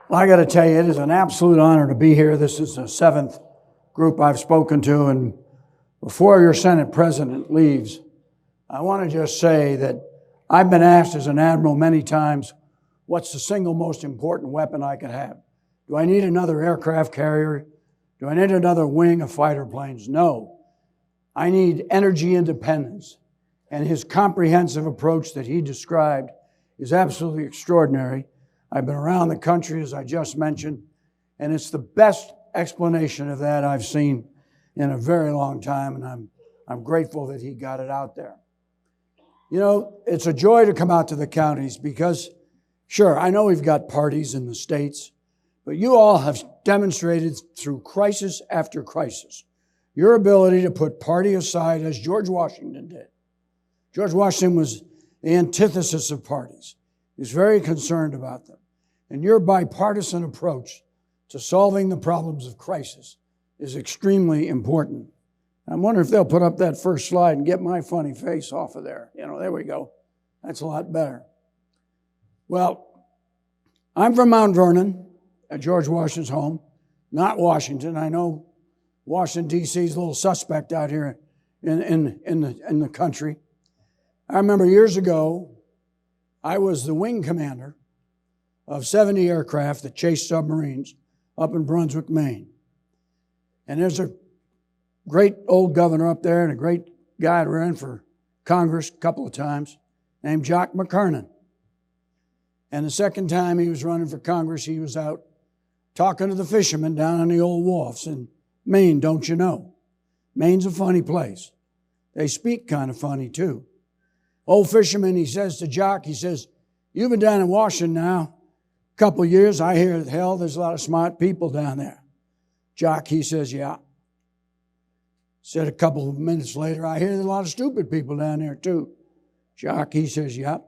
Well, I got to tell you, it is an absolute honor to be here. This is the seventh group I've spoken to, and before your Senate President leaves, I want to just say that I've been asked as an admiral many times, what's the single most important weapon I could have? Do I need another aircraft carrier? Do I need another wing of fighter planes? No. I need energy independence. And his comprehensive approach that he described is absolutely extraordinary. I've been around the country, as I just mentioned, and it's the best explanation of that I've seen in a very long time, and I'm grateful that he got it out there. You know, it's a joy to come out to the counties because, sure, I know we've got parties in the states, but you all have demonstrated through crisis after crisis your ability to put party aside as George Washington did. George Washington was the antithesis of parties. He was very concerned about them. And your bipartisan approach to solving the problems of crisis is extremely important. I wonder if they'll put up that first slide and get my funny face off of there. You know, there we go. That's a lot better. Well, I'm from Mount Vernon, at George Washington's home, not Washington. I know Washington, D.C. is a little suspect out here in the country. I remember years ago, I was the wing commander of 70 aircraft that chased submarines up in Brunswick, Maine. And there's a great old governor up there and a great guy that ran for Congress a couple of times named Jock McKernan. And the second time he was running for Congress, he was out talking to the fishermen down on the old wharfs in Maine, don't you know? Maine's a funny place. They speak kind of funny too. Old fisherman, he says to Jock, he says, you've been down in Washington now a couple of years. I hear, hell, there's a lot of smart people down there. Jock, he says, yeah. Said a couple of minutes later, I hear there's a lot of stupid people down there too. Jock, he says, yep.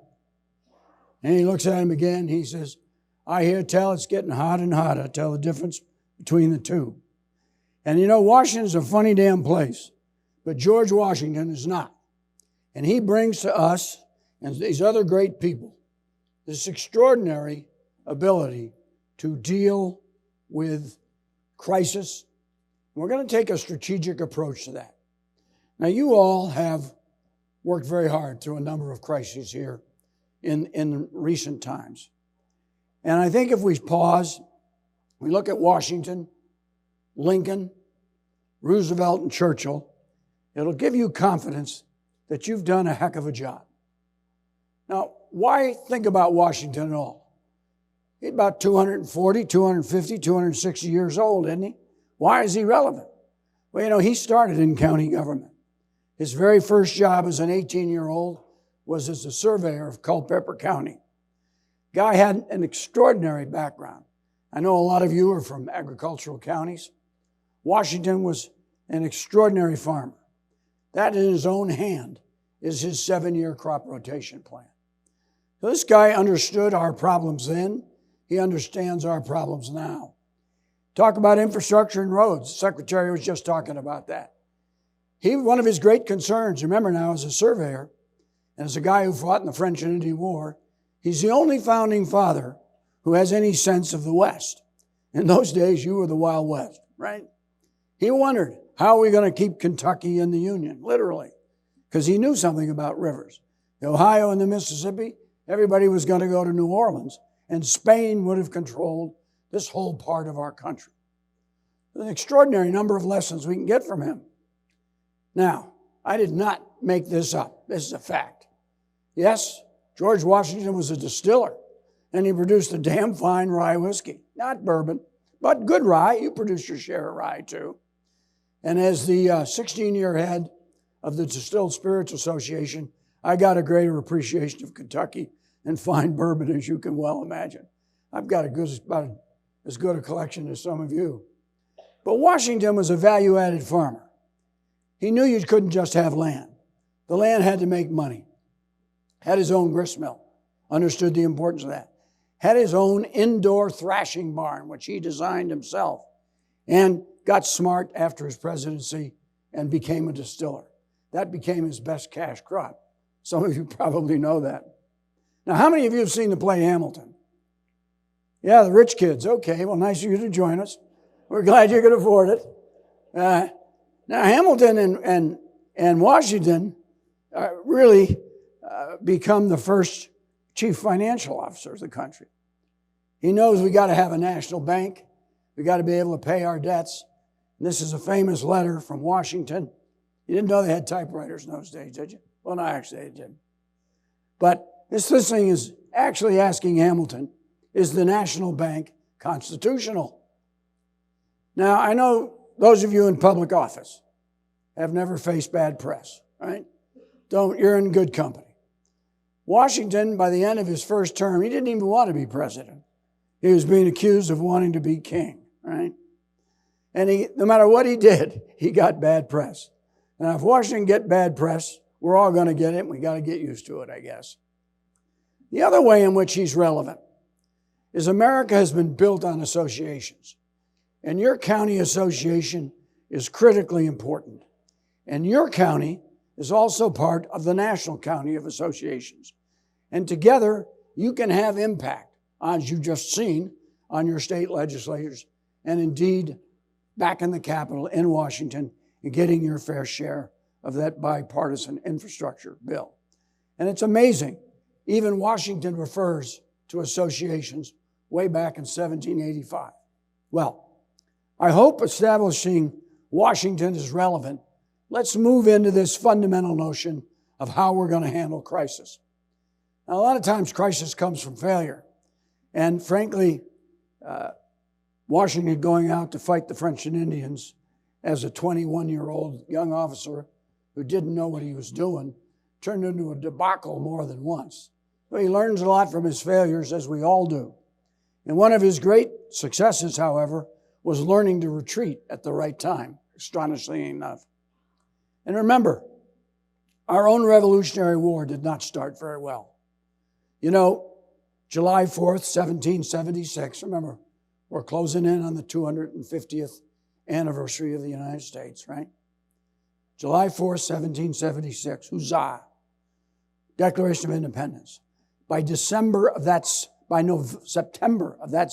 And he looks at him again. He says, I hear tell it's getting hotter and hotter. Tell the difference between the two. And you know, Washington's a funny damn place, but George Washington is not. And he brings to us and these other great people this extraordinary ability to deal with crisis. We're going to take a strategic approach to that. Now, you all have worked very hard through a number of crises here in recent times. And I think if we pause, we look at Washington, Lincoln, Roosevelt, and Churchill, it'll give you confidence that you've done a heck of a job. Now, why think about Washington at all? He's about 240, 250, 260 years old, isn't he? Why is he relevant? Well, you know, he started in county government. His very first job as an 18-year-old was as a surveyor of Culpeper County. Guy had an extraordinary background. I know a lot of you are from agricultural counties. Washington was an extraordinary farmer. That in his own hand is his 7-year crop rotation plan. So this guy understood our problems then. He understands our problems now. Talk about infrastructure and roads. The Secretary was just talking about that. One of his great concerns, remember now, as a surveyor, and as a guy who fought in the French and Indian War, he's the only founding father who has any sense of the West. In those days, you were the Wild West, right? He wondered, how are we going to keep Kentucky in the Union, literally? Because he knew something about rivers. The Ohio and the Mississippi, everybody was going to go to New Orleans, and Spain would have controlled this whole part of our country. There's an extraordinary number of lessons we can get from him. Now, I did not make this up. This is a fact. Yes, George Washington was a distiller, and he produced a damn fine rye whiskey. Not bourbon, but good rye. You produce your share of rye, too. And as the 16-year head of the Distilled Spirits Association, I got a greater appreciation of Kentucky and fine bourbon as you can well imagine. I've got about as good a collection as some of you. But Washington was a value-added farmer. He knew you couldn't just have land. The land had to make money. Had his own grist mill. Understood the importance of that. Had his own indoor thrashing barn, which he designed himself. And got smart after his presidency and became a distiller. That became his best cash crop. Some of you probably know that. Now, how many of you have seen the play Hamilton? Yeah, the rich kids. Okay, well, nice of you to join us. We're glad you could afford it. Now, Hamilton and Washington really become the first chief financial officers of the country. He knows we got to have a national bank. We got to be able to pay our debts. And this is a famous letter from Washington. You didn't know they had typewriters in those days, did you? Well, no, actually they did. But this thing is actually asking Hamilton, is the national bank constitutional? Now, I know those of you in public office have never faced bad press, right? You're in good company. Washington, by the end of his first term, he didn't even want to be president. He was being accused of wanting to be king, right? And no matter what he did, he got bad press. Now, if Washington get bad press, we're all going to get it, and we got to get used to it, I guess. The other way in which he's relevant is America has been built on associations. And your county association is critically important. And your county is also part of the national county of associations. And together, you can have impact, as you've just seen, on your state legislators, and indeed, back in the Capitol in Washington, and getting your fair share of that bipartisan infrastructure bill. And it's amazing. Even Washington refers to associations way back in 1785. Well, I hope establishing Washington is relevant. Let's move into this fundamental notion of how we're going to handle crisis. Now, a lot of times crisis comes from failure. And frankly, Washington going out to fight the French and Indians as a 21-year-old young officer who didn't know what he was doing turned into a debacle more than once. But he learns a lot from his failures, as we all do. And one of his great successes, however, was learning to retreat at the right time, astonishingly enough. And remember, our own Revolutionary War did not start very well. You know, July 4th, 1776, remember, we're closing in on the 250th anniversary of the United States, right? July 4th, 1776, huzzah, Declaration of Independence. By September of that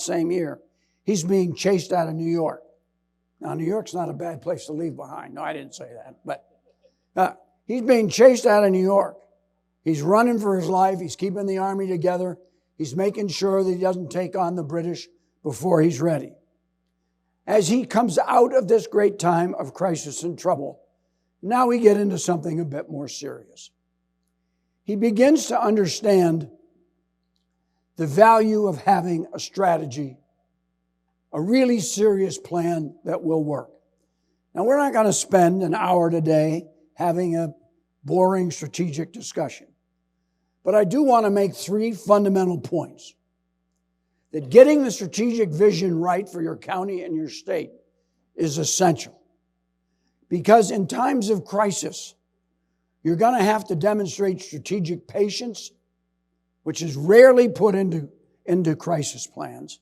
same year, he's being chased out of New York. Now, New York's not a bad place to leave behind. No, I didn't say that. But he's being chased out of New York. He's running for his life. He's keeping the army together. He's making sure that he doesn't take on the British before he's ready. As he comes out of this great time of crisis and trouble, now we get into something a bit more serious. He begins to understand the value of having a strategy, a really serious plan that will work. Now, we're not going to spend an hour today having a boring strategic discussion, but I do want to make three fundamental points. That getting the strategic vision right for your county and your state is essential. Because in times of crisis, you're going to have to demonstrate strategic patience, which is rarely put into crisis plans.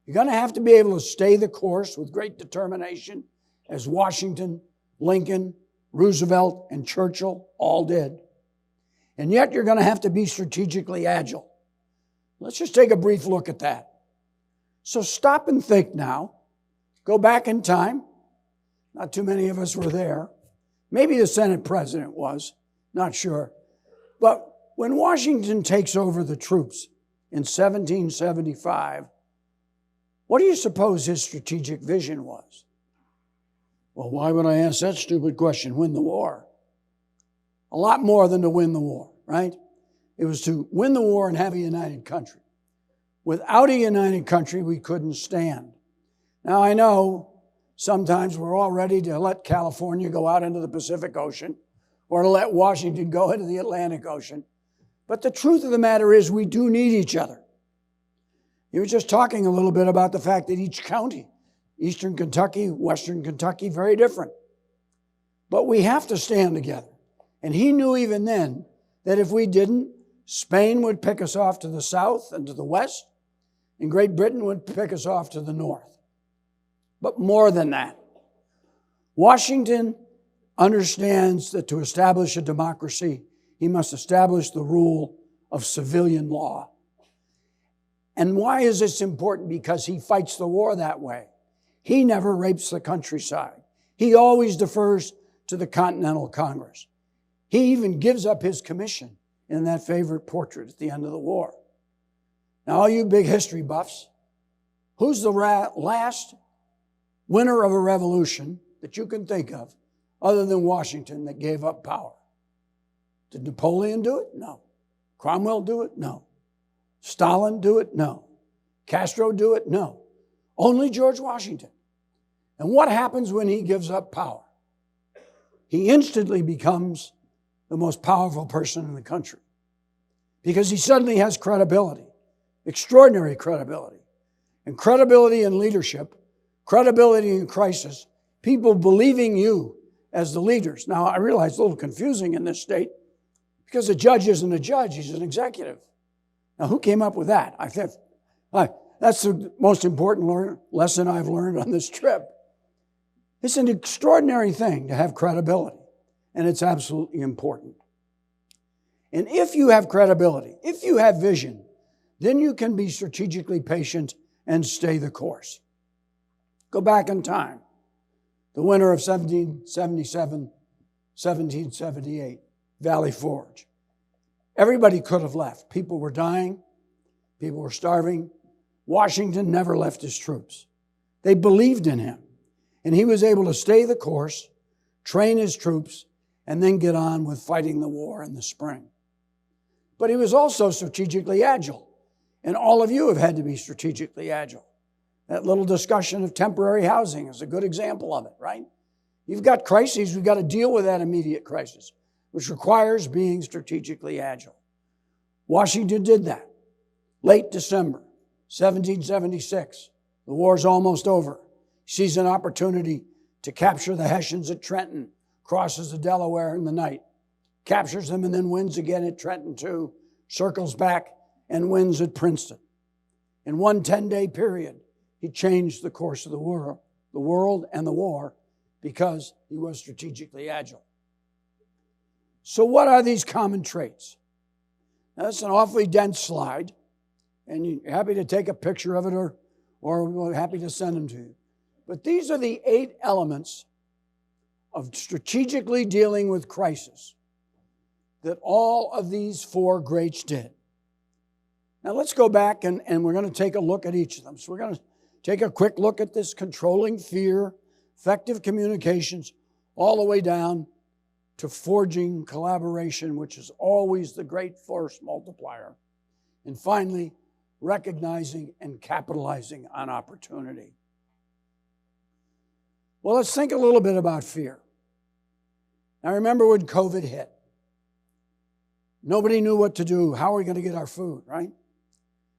You're going to have to be able to stay the course with great determination, as Washington, Lincoln, Roosevelt, and Churchill all did. And yet you're going to have to be strategically agile. Let's just take a brief look at that. So stop and think now. Go back in time. Not too many of us were there. Maybe the Senate president was, not sure. But when Washington takes over the troops in 1775, what do you suppose his strategic vision was? Well, why would I ask that stupid question? Win the war. A lot more than to win the war, right? It was to win the war and have a united country. Without a united country, we couldn't stand. Now, I know sometimes we're all ready to let California go out into the Pacific Ocean or to let Washington go into the Atlantic Ocean. But the truth of the matter is we do need each other. You were just talking a little bit about the fact that each county, Eastern Kentucky, Western Kentucky, very different. But we have to stand together. And he knew even then that if we didn't, Spain would pick us off to the south and to the west, and Great Britain would pick us off to the north. But more than that, Washington understands that to establish a democracy, he must establish the rule of civilian law. And why is this important? Because he fights the war that way. He never rapes the countryside. He always defers to the Continental Congress. He even gives up his commission in that favorite portrait at the end of the war. Now, all you big history buffs, who's the last winner of a revolution that you can think of other than Washington that gave up power? Did Napoleon do it? No. Cromwell do it? No. Stalin do it? No. Castro do it? No. Only George Washington. And what happens when he gives up power? He instantly becomes the most powerful person in the country because he suddenly has credibility, extraordinary credibility. And credibility in leadership, credibility in crisis, people believing you as the leaders. Now, I realize it's a little confusing in this state because a judge isn't a judge, he's an executive. Now, who came up with that? I think that's the most important lesson I've learned on this trip. It's an extraordinary thing to have credibility, and it's absolutely important. And if you have credibility, if you have vision, then you can be strategically patient and stay the course. Go back in time. The winter of 1777, 1778, Valley Forge. Everybody could have left. People were dying. People were starving. Washington never left his troops. They believed in him. And he was able to stay the course, train his troops, and then get on with fighting the war in the spring. But he was also strategically agile. And all of you have had to be strategically agile. That little discussion of temporary housing is a good example of it, right? You've got crises, we've got to deal with that immediate crisis, which requires being strategically agile. Washington did that. Late December, 1776, the war's almost over. He sees an opportunity to capture the Hessians at Trenton, crosses the Delaware in the night, captures them and then wins again at Trenton too, circles back and wins at Princeton. In one 10-day period, he changed the course of the world and the war because he was strategically agile. So what are these common traits? Now, that's an awfully dense slide, and you're happy to take a picture of it or we're happy to send them to you. But these are the 8 elements of strategically dealing with crisis that all of these 4 greats did. Now let's go back and we're going to take a look at each of them. So we're going to take a quick look at this: controlling fear, effective communications, all the way down to forging collaboration, which is always the great force multiplier. And finally, recognizing and capitalizing on opportunity. Well, let's think a little bit about fear. Now, remember when COVID hit? Nobody knew what to do. How are we going to get our food, right?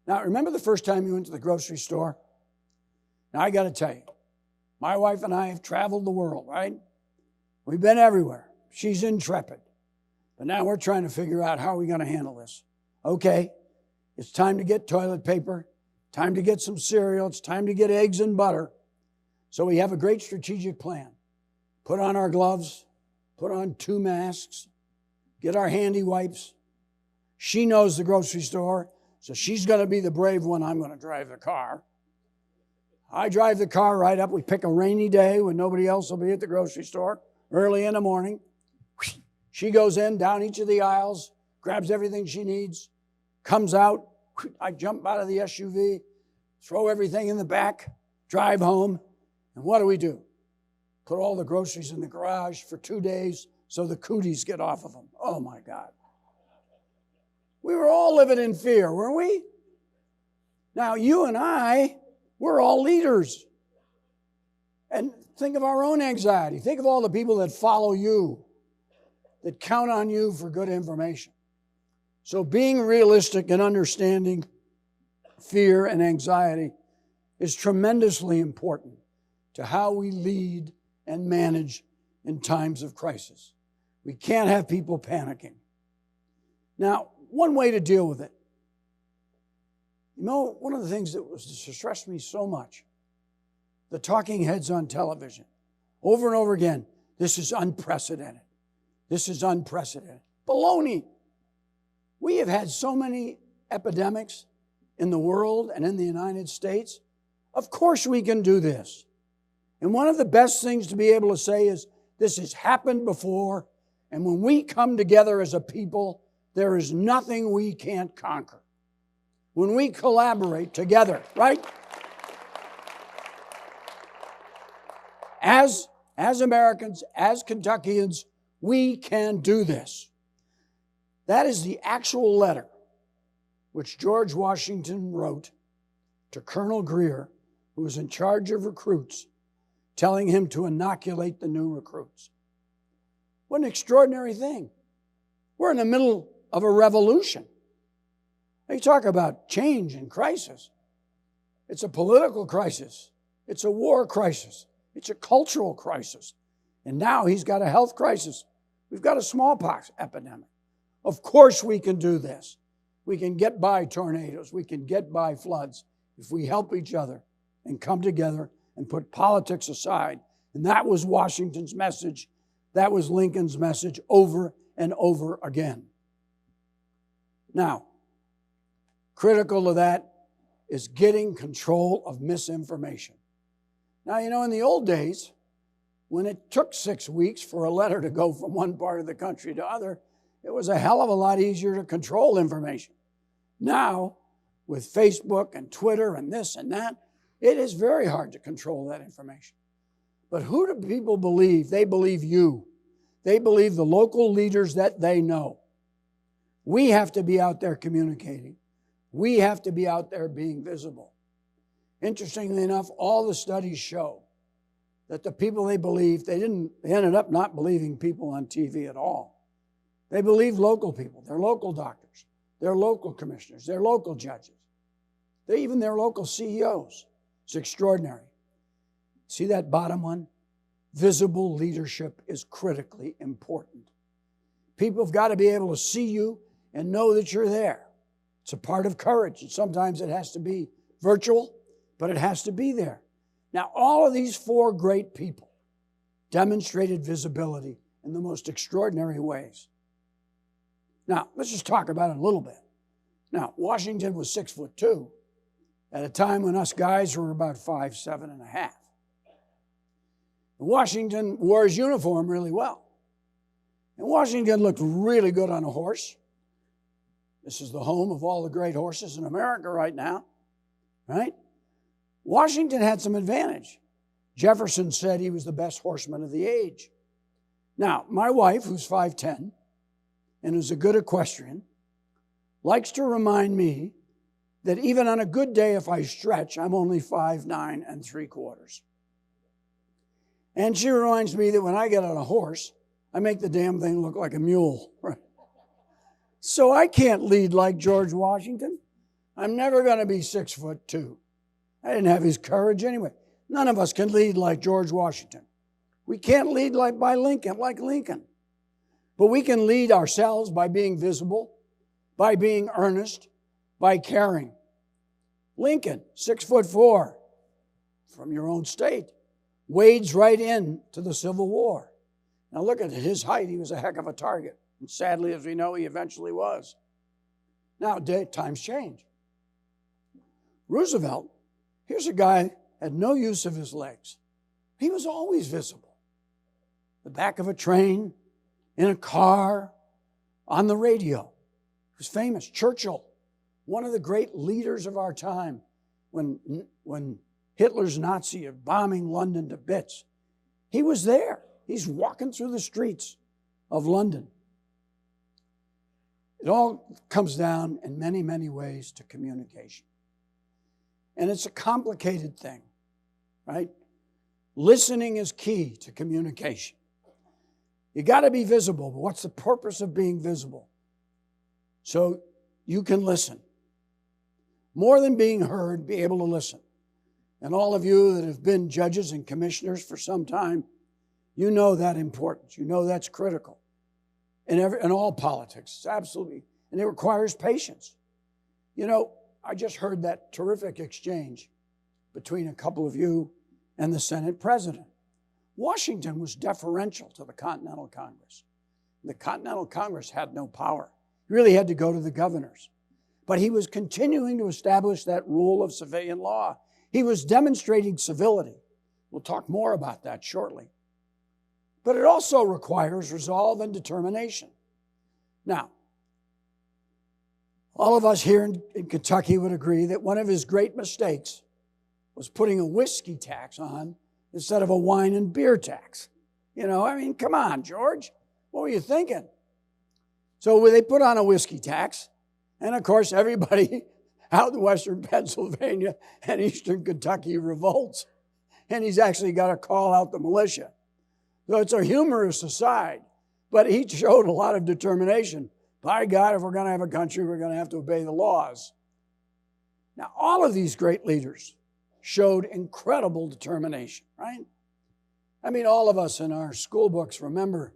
Now, remember the first time you went to the grocery store? Now, I got to tell you, my wife and I have traveled the world, right? We've been everywhere. She's intrepid. But now we're trying to figure out how are we going to handle this. Okay, it's time to get toilet paper, time to get some cereal, it's time to get eggs and butter. So we have a great strategic plan. Put on our gloves, put on 2 masks, get our handy wipes. She knows the grocery store, so she's going to be the brave one. I'm going to drive the car. I drive the car right up. We pick a rainy day when nobody else will be at the grocery store, early in the morning. She goes in, down each of the aisles, grabs everything she needs, comes out. I jump out of the SUV, throw everything in the back, drive home. And what do? Put all the groceries in the garage for 2 days so the cooties get off of them. Oh, my God. We were all living in fear, weren't we? Now, you and I, we're all leaders. And think of our own anxiety. Think of all the people that follow you, that count on you for good information. So being realistic and understanding fear and anxiety is tremendously important to how we lead and manage in times of crisis. We can't have people panicking. Now, one way to deal with it, one of the things that distressed me so much, the talking heads on television, over and over again, this is unprecedented. This is unprecedented. Baloney. We have had so many epidemics in the world and in the United States? Of course we can do this. And one of the best things to be able to say is, this has happened before, and when we come together as a people, there is nothing we can't conquer. When we collaborate together, right? As Americans, as Kentuckians, we can do this. That is the actual letter which George Washington wrote to Colonel Greer, who was in charge of recruits, telling him to inoculate the new recruits. What an extraordinary thing. We're in the middle of a revolution. You talk about change and crisis. It's a political crisis. It's a war crisis. It's a cultural crisis. And now he's got a health crisis. We've got a smallpox epidemic. Of course we can do this. We can get by tornadoes. We can get by floods if we help each other and come together and put politics aside. And that was Washington's message. That was Lincoln's message over and over again. Now, critical to that is getting control of misinformation. Now, in the old days, when it took 6 weeks for a letter to go from one part of the country to other, it was a hell of a lot easier to control information. Now, with Facebook and Twitter and this and that, it is very hard to control that information. But who do people believe? They believe you. They believe the local leaders that they know. We have to be out there communicating. We have to be out there being visible. Interestingly enough, all the studies show that the people they believed, they ended up not believing people on TV at all. They believed local people, their local doctors, their local commissioners, their local judges, even their local CEOs. It's extraordinary. See that bottom one? Visible leadership is critically important. People have got to be able to see you and know that you're there. It's a part of courage. And sometimes it has to be virtual, but it has to be there. Now, all of these four great people demonstrated visibility in the most extraordinary ways. Now, let's just talk about it a little bit. Now, Washington was 6'2" at a time when us guys were about 5'7" and a half. Washington wore his uniform really well. And Washington looked really good on a horse. This is the home of all the great horses in America right now, right? Washington had some advantage. Jefferson said he was the best horseman of the age. Now, my wife, who's 5'10", and is a good equestrian, likes to remind me that even on a good day, if I stretch, I'm only 5'9" and 3/4. And she reminds me that when I get on a horse, I make the damn thing look like a mule. Right? So I can't lead like George Washington. I'm never going to be 6'2". I didn't have his courage anyway. None of us can lead like George Washington. We can't lead like Lincoln. But we can lead ourselves by being visible, by being earnest, by caring. Lincoln, 6'4", from your own state, wades right in to the Civil War. Now look at his height. He was a heck of a target. And sadly, as we know, he eventually was. Now, times change. Roosevelt, here's a guy had no use of his legs. He was always visible. The back of a train, in a car, on the radio. He was famous. Churchill, one of the great leaders of our time, when Hitler's Nazi of bombing London to bits, he was there. He's walking through the streets of London. It all comes down in many, many ways to communication. And it's a complicated thing, right? Listening is key to communication. You got to be visible, but what's the purpose of being visible? So you can listen. More than being heard, be able to listen. And all of you that have been judges and commissioners for some time, you know that importance. You know that's critical in all politics. It's absolutely, and it requires patience. I just heard that terrific exchange between a couple of you and the Senate president. Washington was deferential to the Continental Congress. The Continental Congress had no power. You really had to go to the governors. But he was continuing to establish that rule of civilian law. He was demonstrating civility. We'll talk more about that shortly. But it also requires resolve and determination. Now, all of us here in Kentucky would agree that one of his great mistakes was putting a whiskey tax on instead of a wine and beer tax. Come on, George. What were you thinking? So they put on a whiskey tax, and of course everybody out in western Pennsylvania and eastern Kentucky revolts, and he's actually got to call out the militia. So it's a humorous aside, but he showed a lot of determination. By God, if we're going to have a country, we're going to have to obey the laws. Now, all of these great leaders showed incredible determination, right? All of us in our school books remember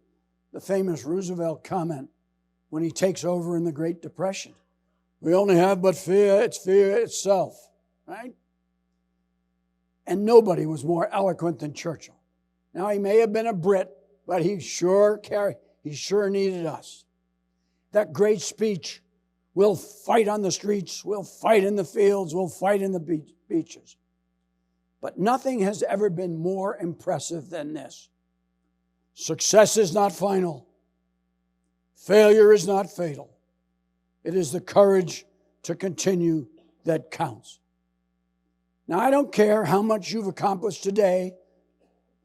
the famous Roosevelt comment when he takes over in the Great Depression. We only have but fear, it's fear itself, right? And nobody was more eloquent than Churchill. Now, he may have been a Brit, but he sure needed us. That great speech, we'll fight on the streets, we'll fight in the fields, we'll fight in the beaches. But nothing has ever been more impressive than this. Success is not final. Failure is not fatal. It is the courage to continue that counts. Now, I don't care how much you've accomplished today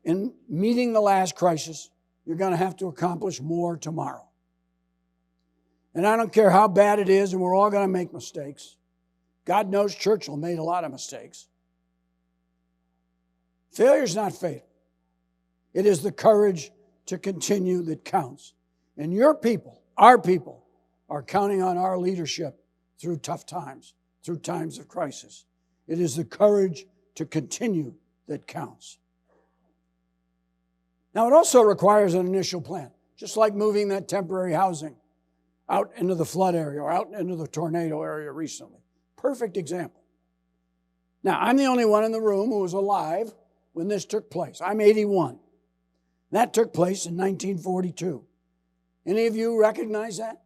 in meeting the last crisis, you're going to have to accomplish more tomorrow. And I don't care how bad it is, and we're all going to make mistakes. God knows Churchill made a lot of mistakes. Failure is not fatal. It is the courage to continue that counts. And your people, our people, are counting on our leadership through tough times, through times of crisis. It is the courage to continue that counts. Now, it also requires an initial plan, just like moving that temporary housing out into the flood area or out into the tornado area recently. Perfect example. Now, I'm the only one in the room who was alive when this took place. I'm 81. That took place in 1942. Any of you recognize that?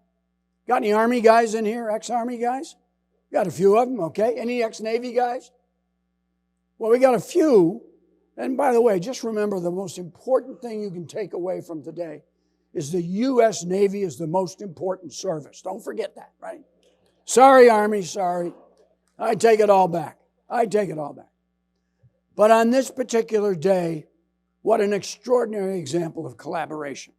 Got any Army guys in here, ex-Army guys? Got a few of them, okay. Any ex-Navy guys? Well, we got a few. And by the way, just remember the most important thing you can take away from today is the U.S. Navy is the most important service. Don't forget that, right? Sorry, Army, sorry. I take it all back. But on this particular day, what an extraordinary example of collaboration.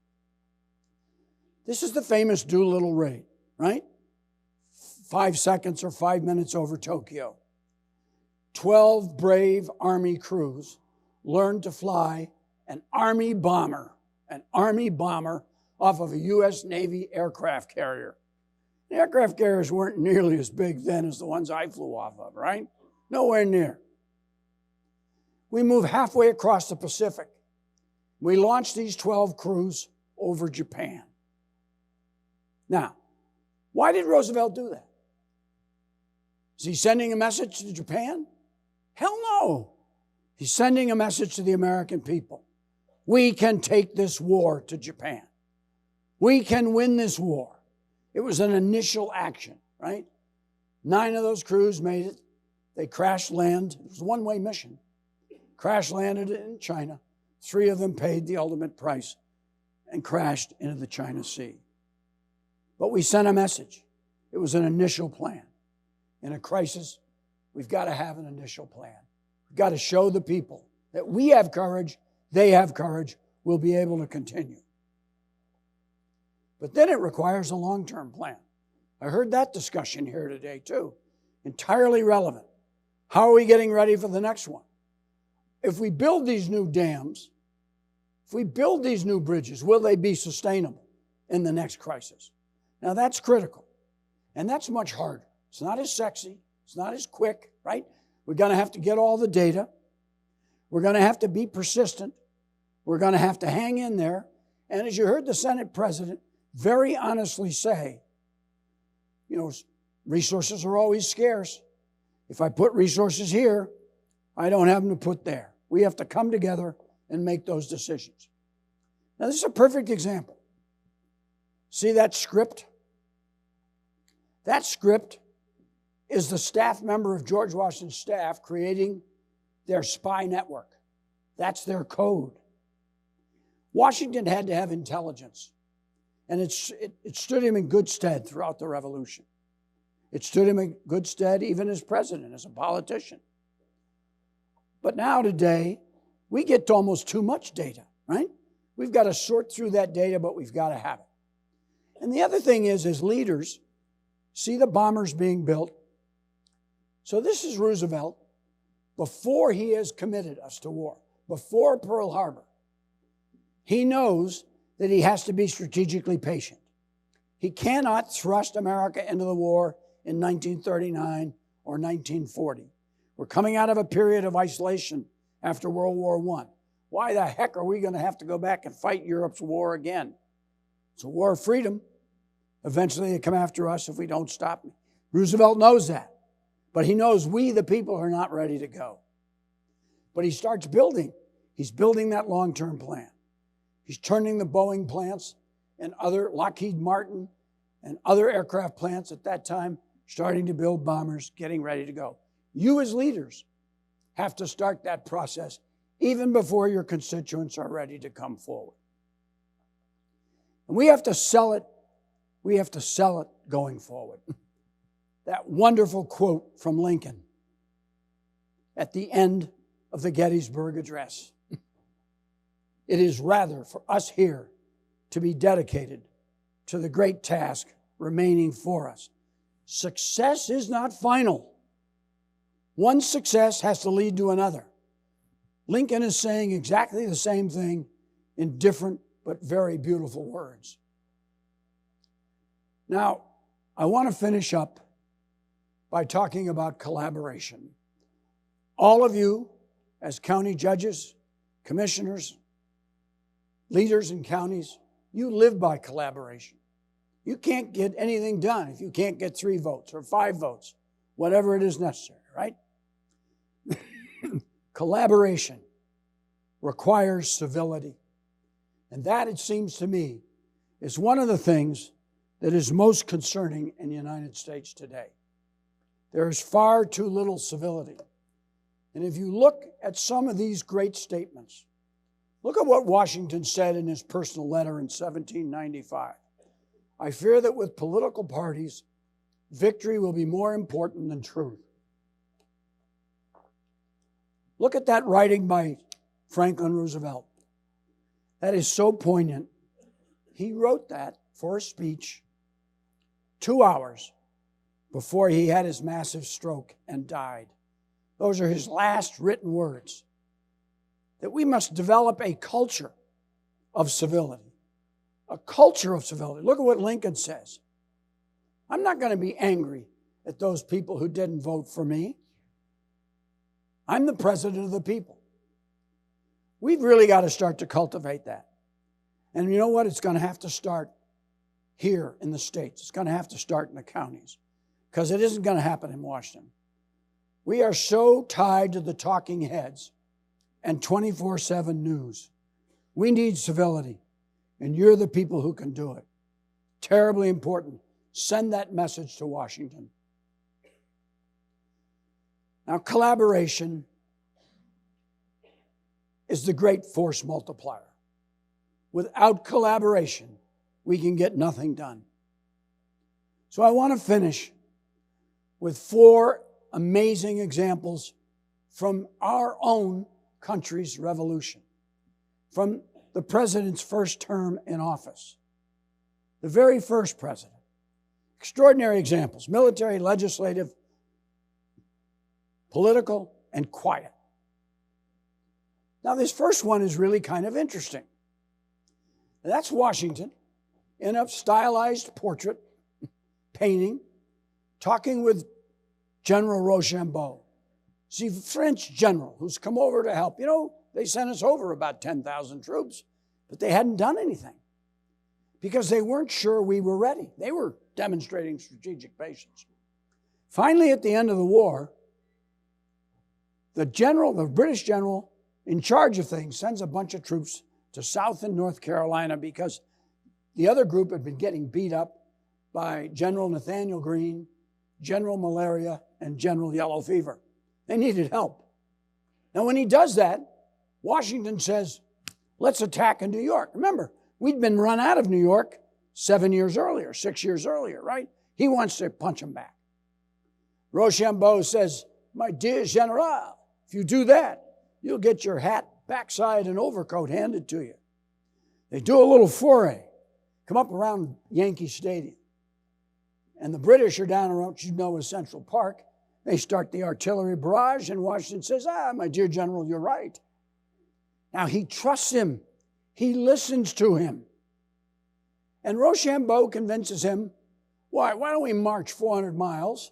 This is the famous Doolittle raid, right? 5 seconds or 5 minutes over Tokyo. 12 brave Army crews learned to fly an Army bomber off of a U.S. Navy aircraft carrier. The aircraft carriers weren't nearly as big then as the ones I flew off of, right? Nowhere near. We moved halfway across the Pacific. We launched these 12 crews over Japan. Now, why did Roosevelt do that? Is he sending a message to Japan? Hell no. He's sending a message to the American people. We can take this war to Japan. We can win this war. It was an initial action, right? 9 of those crews made it. They crash land. It was a one-way mission. Crash landed in China. 3 of them paid the ultimate price and crashed into the China Sea. But we sent a message. It was an initial plan. In a crisis, we've got to have an initial plan. We've got to show the people that we have courage, they have courage, we'll be able to continue. But then it requires a long-term plan. I heard that discussion here today too. Entirely relevant. How are we getting ready for the next one? If we build these new dams, if we build these new bridges, will they be sustainable in the next crisis? Now that's critical. And that's much harder. It's not as sexy. It's not as quick, right? We're going to have to get all the data. We're going to have to be persistent. We're going to have to hang in there. And as you heard the Senate president very honestly say, resources are always scarce. If I put resources here, I don't have them to put there. We have to come together and make those decisions. Now, this is a perfect example. See that script? That script is the staff member of George Washington's staff creating their spy network. That's their code. Washington had to have intelligence, and it stood him in good stead throughout the Revolution. It stood him in good stead even as president, as a politician. But now today, we get to almost too much data, right? We've got to sort through that data, but we've got to have it. And the other thing is, as leaders, see the bombers being built. So this is Roosevelt before he has committed us to war, before Pearl Harbor. He knows that he has to be strategically patient. He cannot thrust America into the war in 1939 or 1940. We're coming out of a period of isolation after World War I. Why the heck are we going to have to go back and fight Europe's war again? It's a war of freedom. Eventually they come after us if we don't stop. Roosevelt knows that. But he knows we, the people, are not ready to go. But he starts building. He's building that long-term plan. He's turning the Boeing plants and other Lockheed Martin and other aircraft plants at that time, starting to build bombers, getting ready to go. You as leaders have to start that process even before your constituents are ready to come forward. And we have to sell it. We have to sell it going forward. That wonderful quote from Lincoln at the end of the Gettysburg Address. It is rather for us here to be dedicated to the great task remaining for us. Success is not final. One success has to lead to another. Lincoln is saying exactly the same thing in different but very beautiful words. Now, I want to finish up by talking about collaboration. All of you, as county judges, commissioners, leaders in counties, you live by collaboration. You can't get anything done if you can't get 3 votes or 5 votes, whatever it is necessary, right? Collaboration requires civility. And that, it seems to me, is one of the things that is most concerning in the United States today. There is far too little civility. And if you look at some of these great statements, look at what Washington said in his personal letter in 1795. I fear that with political parties, victory will be more important than truth. Look at that writing by Franklin Roosevelt. That is so poignant. He wrote that for a speech 2 hours before he had his massive stroke and died. Those are his last written words. That we must develop a culture of civility. A culture of civility. Look at what Lincoln says. I'm not going to be angry at those people who didn't vote for me. I'm the president of the people. We've really got to start to cultivate that. And you know what? It's going to have to start here in the states. It's going to have to start in the counties, because it isn't going to happen in Washington. We are so tied to the talking heads and 24/7 news. We need civility, and you're the people who can do it. Terribly important. Send that message to Washington. Now, collaboration is the great force multiplier. Without collaboration, we can get nothing done. So I want to finish with 4 amazing examples from our own country's revolution, from the president's first term in office. The very first president. Extraordinary examples, military, legislative, political, and quiet. Now, this first one is really kind of interesting. That's Washington in a stylized portrait painting, talking with General Rochambeau. See, French general who's come over to help. You know, they sent us over about 10,000 troops, but they hadn't done anything because they weren't sure we were ready. They were demonstrating strategic patience. Finally, at the end of the war, the British general in charge of things, sends a bunch of troops to South and North Carolina because the other group had been getting beat up by General Nathaniel Greene, general malaria, and general yellow fever. They needed help. Now, when he does that, Washington says, let's attack in New York. Remember, we'd been run out of New York 6 years earlier, right? He wants to punch them back. Rochambeau says, my dear General, if you do that, you'll get your hat, backside, and overcoat handed to you. They do a little foray, come up around Yankee Stadium. And the British are down around what you know as Central Park. They start the artillery barrage, and Washington says, my dear General, you're right. Now, he trusts him. He listens to him. And Rochambeau convinces him, why don't we march 400 miles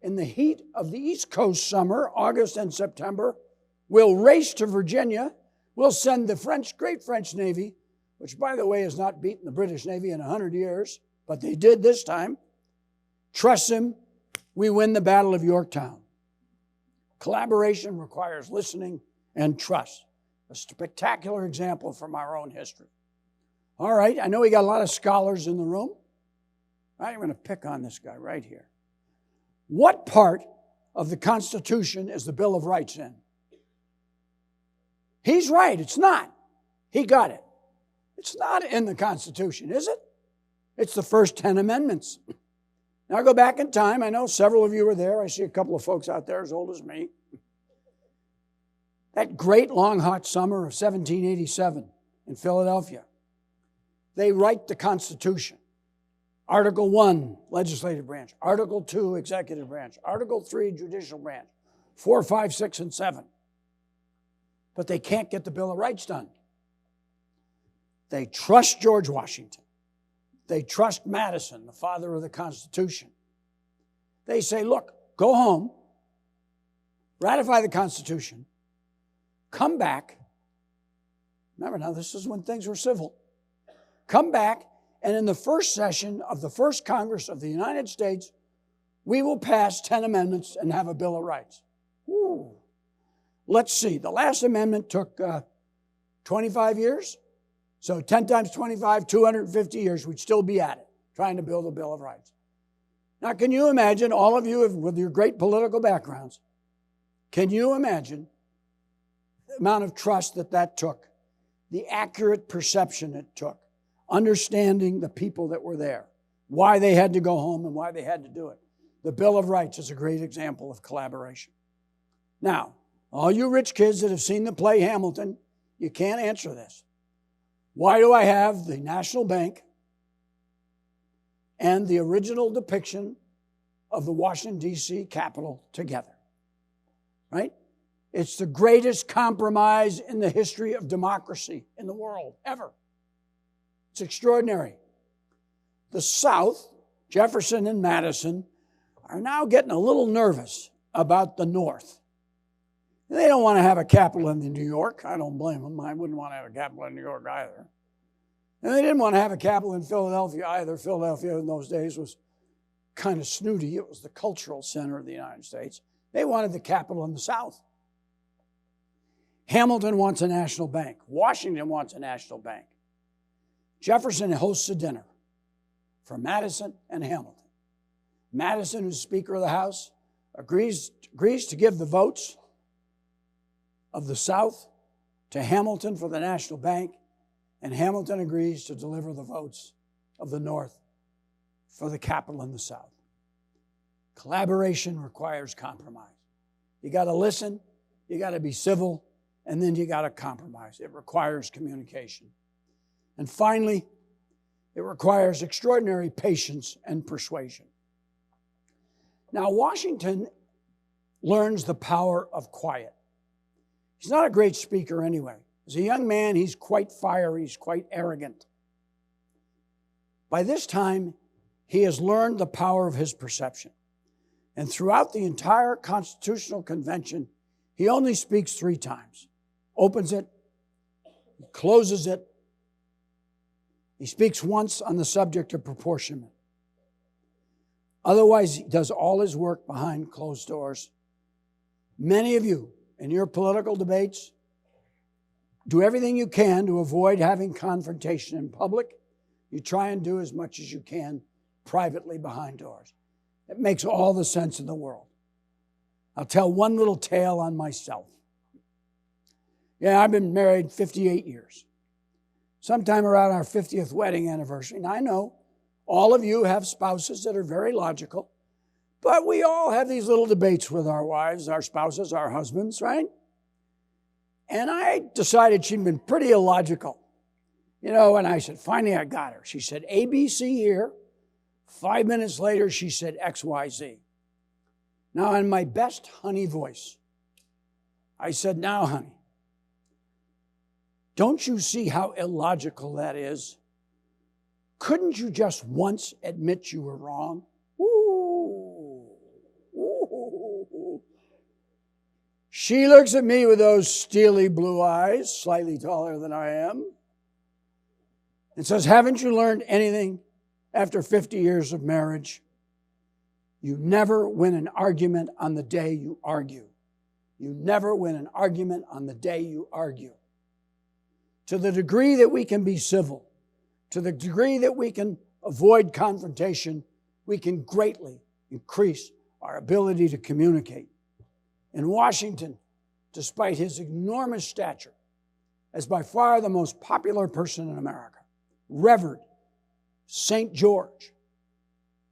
in the heat of the East Coast summer, August and September. We'll race to Virginia. We'll send the great French Navy, which, by the way, has not beaten the British Navy in 100 years, but they did this time. Trust him. We win the Battle of Yorktown. Collaboration requires listening and trust. A spectacular example from our own history. All right, I know we got a lot of scholars in the room. I'm going to pick on this guy right here. What part of the Constitution is the Bill of Rights in? He's right, it's not. He got it. It's not in the Constitution, is it? It's the first 10 amendments. Now go back in time. I know several of you were there. I see a couple of folks out there as old as me. That great long hot summer of 1787 in Philadelphia, they write the Constitution. Article 1, legislative branch. Article 2, executive branch. Article 3, judicial branch. 4, 5, 6, and 7. But they can't get the Bill of Rights done. They trust George Washington. They trust Madison, the father of the Constitution. They say, look, go home, ratify the Constitution, come back. Remember now, this is when things were civil. Come back, and in the first session of the first Congress of the United States, we will pass 10 amendments and have a Bill of Rights. Ooh. Let's see. The last amendment took 25 years. So 10 times 25, 250 years, we'd still be at it, trying to build a Bill of Rights. Now, can you imagine, all of you with your great political backgrounds, can you imagine the amount of trust that took, the accurate perception it took, understanding the people that were there, why they had to go home and why they had to do it? The Bill of Rights is a great example of collaboration. Now, all you rich kids that have seen the play Hamilton, you can't answer this. Why do I have the National Bank and the original depiction of the Washington, D.C. Capitol together? Right? It's the greatest compromise in the history of democracy in the world, ever. It's extraordinary. The South, Jefferson and Madison, are now getting a little nervous about the North. They don't want to have a capital in New York. I don't blame them. I wouldn't want to have a capital in New York either. And they didn't want to have a capital in Philadelphia either. Philadelphia in those days was kind of snooty. It was the cultural center of the United States. They wanted the capital in the South. Hamilton wants a national bank. Washington wants a national bank. Jefferson hosts a dinner for Madison and Hamilton. Madison, who's Speaker of the House, agrees to give the votes of the South to Hamilton for the National Bank, and Hamilton agrees to deliver the votes of the North for the capital in the South. Collaboration requires compromise. You got to listen, you got to be civil, and then you got to compromise. It requires communication. And finally, it requires extraordinary patience and persuasion. Now, Washington learns the power of quiet. He's not a great speaker anyway. As a young man, he's quite fiery, he's quite arrogant. By this time, he has learned the power of his perception. And throughout the entire Constitutional Convention, he only speaks 3 times. Opens it, closes it. He speaks once on the subject of proportionment. Otherwise, he does all his work behind closed doors. Many of you, in your political debates, do everything you can to avoid having confrontation in public. You try and do as much as you can privately behind doors. It makes all the sense in the world. I'll tell one little tale on myself. Yeah, I've been married 58 years. Sometime around our 50th wedding anniversary, and I know all of you have spouses that are very logical, but we all have these little debates with our wives, our spouses, our husbands, right? And I decided she'd been pretty illogical. You know, and I said, finally I got her. She said, ABC here. 5 minutes later, she said XYZ. Now, in my best honey voice, I said, now, honey, don't you see how illogical that is? Couldn't you just once admit you were wrong? Ooh. Ooh. She looks at me with those steely blue eyes, slightly taller than I am, and says, haven't you learned anything after 50 years of marriage? You never win an argument on the day you argue. You never win an argument on the day you argue. To the degree that we can be civil, to the degree that we can avoid confrontation, we can greatly increase our ability to communicate. In Washington, despite his enormous stature, as by far the most popular person in America, Revered St. George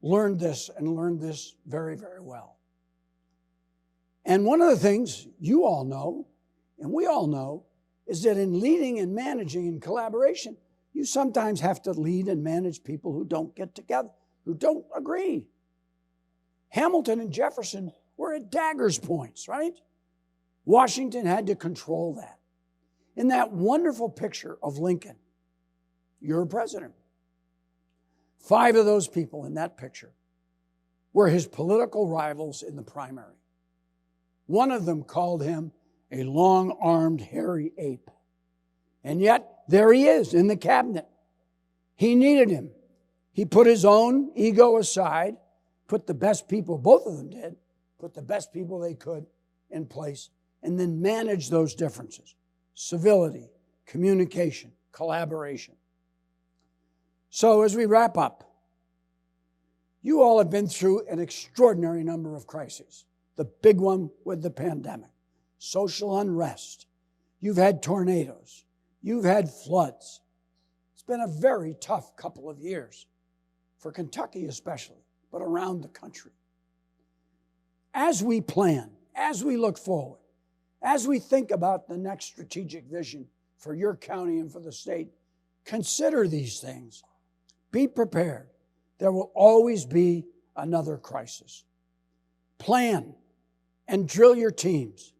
learned this very, very well. And one of the things you all know, and we all know, is that in leading and managing in collaboration, you sometimes have to lead and manage people who don't get together, who don't agree. Hamilton and Jefferson were at daggers' points, right? Washington had to control that. In that wonderful picture of Lincoln, you're president. 5 of those people in that picture were his political rivals in the primary. One of them called him a long-armed, hairy ape. And yet, there he is in the cabinet. He needed him. He put his own ego aside, put the best people, both of them did, put the best people they could in place, and then managed those differences. Civility, communication, collaboration. So as we wrap up, you all have been through an extraordinary number of crises. The big one with the pandemic, social unrest. You've had tornadoes. You've had floods. It's been a very tough couple of years, for Kentucky especially, but around the country. As we plan, as we look forward, as we think about the next strategic vision for your county and for the state, consider these things. Be prepared. There will always be another crisis. Plan and drill your teams.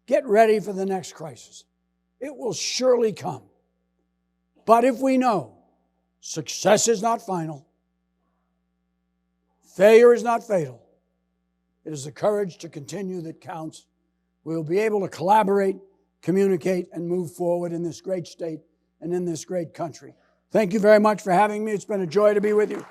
Get ready for the next crisis. It will surely come. But if we know success is not final, failure is not fatal, it is the courage to continue that counts. We will be able to collaborate, communicate, and move forward in this great state and in this great country. Thank you very much for having me. It's been a joy to be with you.